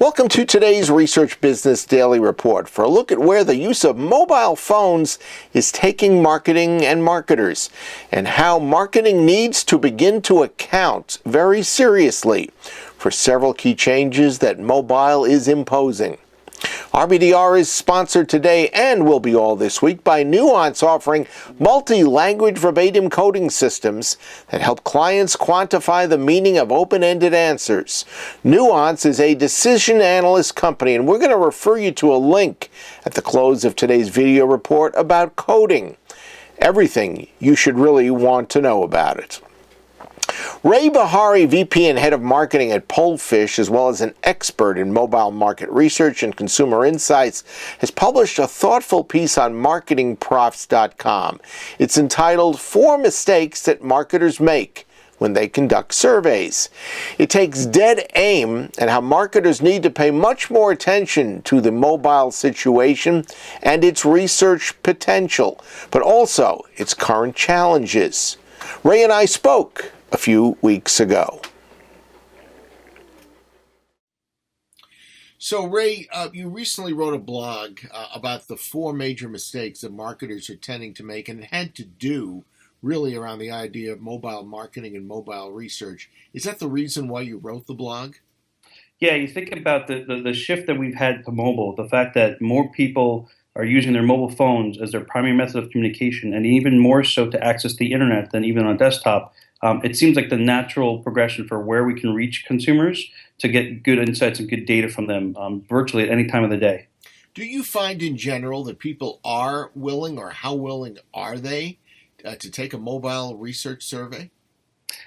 Welcome to today's Research Business Daily Report for a look at where the use of mobile phones is taking marketing and marketers, and how marketing needs to begin to account very seriously for several key changes that mobile is imposing. RBDR is sponsored today and will be all this week by Nuance, offering multi-language verbatim coding systems that help clients quantify the meaning of open-ended answers. Nuance is a decision analyst company, and we're going to refer you to a link at the close of today's video report about coding. Everything you should really want to know about it. Ray Bahari, VP and Head of Marketing at Polefish, as well as an expert in mobile market research and consumer insights, has published a thoughtful piece on marketingprofs.com. It's entitled 4 Mistakes That Marketers Make When They Conduct Surveys. It takes dead aim at how marketers need to pay much more attention to the mobile situation and its research potential, but also its current challenges. Ray and I spoke a few weeks ago. So, Ray, you recently wrote a blog about the 4 major mistakes that marketers are tending to make, and it had to do really around the idea of mobile marketing and mobile research. Is that the reason why you wrote the blog? Yeah, you think about the shift that we've had to mobile, the fact that more people are using their mobile phones as their primary method of communication, and even more so to access the internet than even on desktop. It seems like the natural progression for where we can reach consumers to get good insights and good data from them virtually at any time of the day. Do you find in general that people are willing, or how willing are they to take a mobile research survey?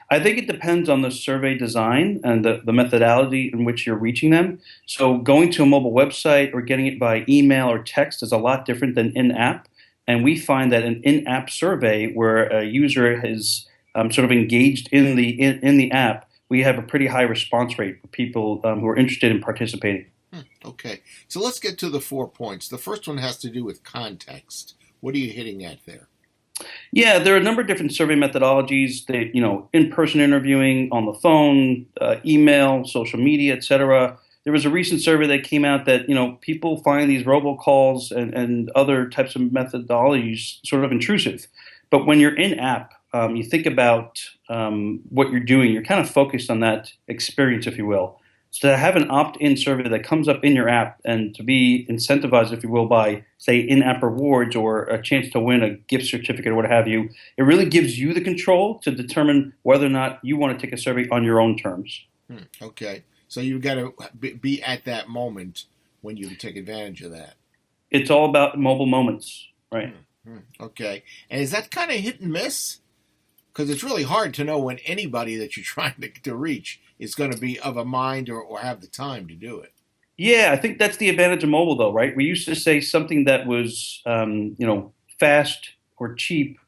I think it depends on the survey design and the methodology in which you're reaching them. So going to a mobile website or getting it by email or text is a lot different than in-app. And we find that an in-app survey where a user has sort of engaged in the app, we have a pretty high response rate for people who are interested in participating. Okay, so let's get to the 4 points. The first one has to do with context. What are you hitting at there? Yeah, there are a number of different survey methodologies. In-person interviewing, on the phone, email, social media, etc. There was a recent survey that came out that people find these robocalls and other types of methodologies sort of intrusive. But when you're in-app, you think about what you're doing. You're kind of focused on that experience, if you will. So to have an opt-in survey that comes up in your app and to be incentivized, if you will, by, say, in-app rewards or a chance to win a gift certificate or what have you, it really gives you the control to determine whether or not you want to take a survey on your own terms. Okay. So you've got to be at that moment when you take advantage of that. It's all about mobile moments, right? Okay. And is that kind of hit and miss? Because it's really hard to know when anybody that you're trying to reach is going to be of a mind or have the time to do it. Yeah, I think that's the advantage of mobile, though, right? We used to say something that was, fast or cheap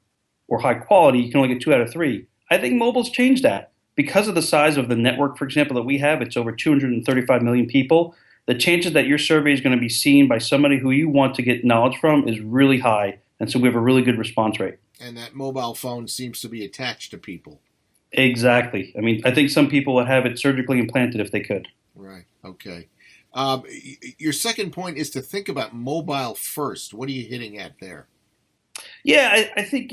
or high quality, you can only get 2 out of 3. I think mobile's changed that. Because of the size of the network, for example, that we have, it's over 235 million people. The chances that your survey is going to be seen by somebody who you want to get knowledge from is really high. And so we have a really good response rate. And that mobile phone seems to be attached to people. Exactly. I mean, I think some people would have it surgically implanted if they could. Right. Okay. Your second point is to think about mobile first. What are you hitting at there? Yeah, I think,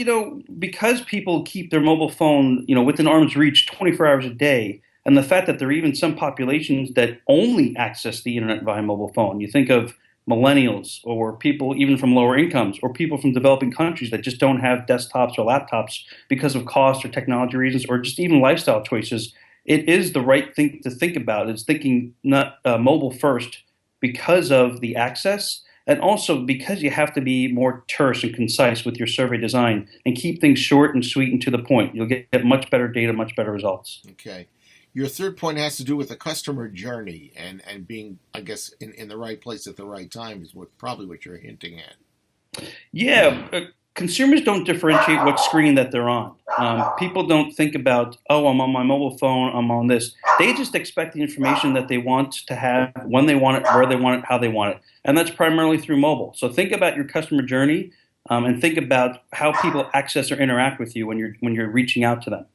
because people keep their mobile phone, within arm's reach 24 hours a day, and the fact that there are even some populations that only access the internet via mobile phone. You think of millennials or people even from lower incomes or people from developing countries that just don't have desktops or laptops because of cost or technology reasons or just even lifestyle choices. It is the right thing to think about. It's thinking not mobile first because of the access and also because you have to be more terse and concise with your survey design and keep things short and sweet and to the point. You'll get much better data, much better results. Okay. Your third point has to do with the customer journey and being, I guess, in the right place at the right time is probably what you're hinting at. Yeah, consumers don't differentiate what screen that they're on. People don't think about, I'm on my mobile phone, I'm on this. They just expect the information that they want to have, when they want it, where they want it, how they want it. And that's primarily through mobile. So think about your customer journey and think about how people access or interact with you when you're reaching out to them.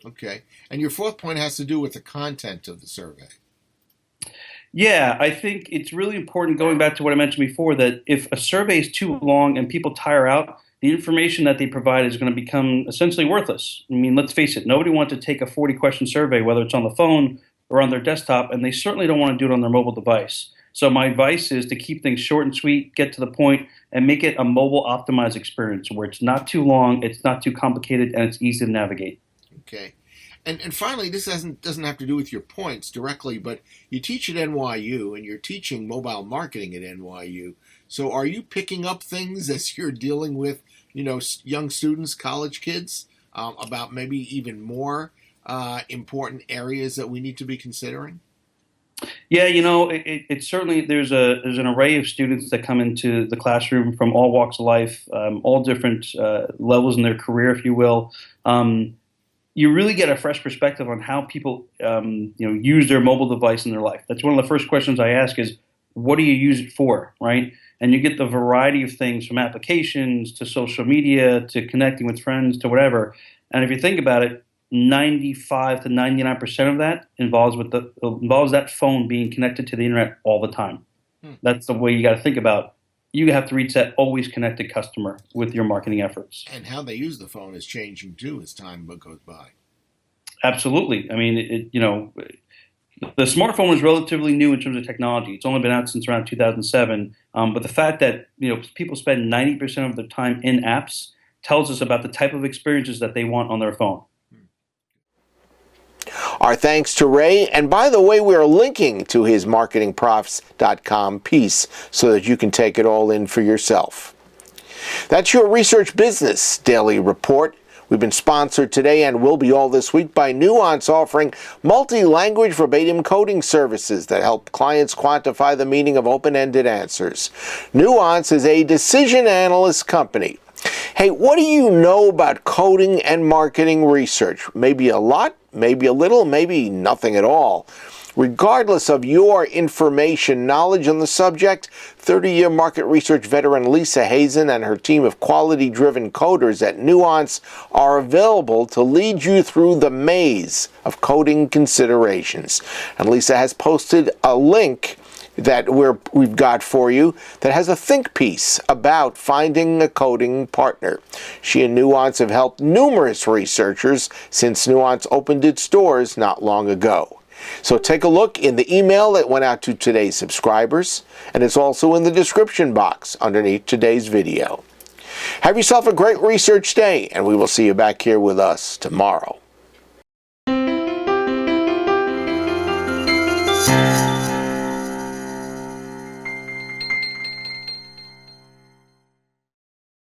Okay. And your fourth point has to do with the content of the survey. Yeah, I think it's really important, going back to what I mentioned before, that if a survey is too long and people tire out, the information that they provide is going to become essentially worthless. I mean, let's face it, nobody wants to take a 40-question survey, whether it's on the phone or on their desktop, and they certainly don't want to do it on their mobile device. So my advice is to keep things short and sweet, get to the point, and make it a mobile optimized experience where it's not too long, it's not too complicated, and it's easy to navigate. Okay. And finally, this doesn't have to do with your points directly, but you teach at NYU and you're teaching mobile marketing at NYU. So are you picking up things as you're dealing with, young students, college kids, about maybe even more important areas that we need to be considering? Yeah, it certainly there's an array of students that come into the classroom from all walks of life, all different levels in their career, if you will. You really get a fresh perspective on how people use their mobile device in their life. That's one of the first questions I ask is, what do you use it for, right? And you get the variety of things from applications to social media to connecting with friends to whatever. And if you think about it, 95 to 99% of that involves that phone being connected to the internet all the time. Hmm. That's the way you got to think about. You have to reach that always connected customer with your marketing efforts. And how they use the phone is changing too as time goes by. Absolutely. I mean, the smartphone is relatively new in terms of technology. It's only been out since around 2007. But the fact that people spend 90% of their time in apps tells us about the type of experiences that they want on their phone. Our thanks to Ray. And by the way, we are linking to his marketingprofs.com piece so that you can take it all in for yourself. That's your Research Business Daily Report. We've been sponsored today and will be all this week by Nuance, offering multi-language verbatim coding services that help clients quantify the meaning of open-ended answers. Nuance is a decision analyst company. Hey, what do you know about coding and marketing research? Maybe a lot, maybe a little, maybe nothing at all. Regardless of your information knowledge on the subject, 30-year market research veteran Lisa Hazen and her team of quality-driven coders at Nuance are available to lead you through the maze of coding considerations. And Lisa has posted a link that we've got for you that has a think piece about finding a coding partner. She and Nuance have helped numerous researchers since Nuance opened its doors not long ago. So take a look in the email that went out to today's subscribers, and it's also in the description box underneath today's video. Have yourself a great research day, and we will see you back here with us tomorrow.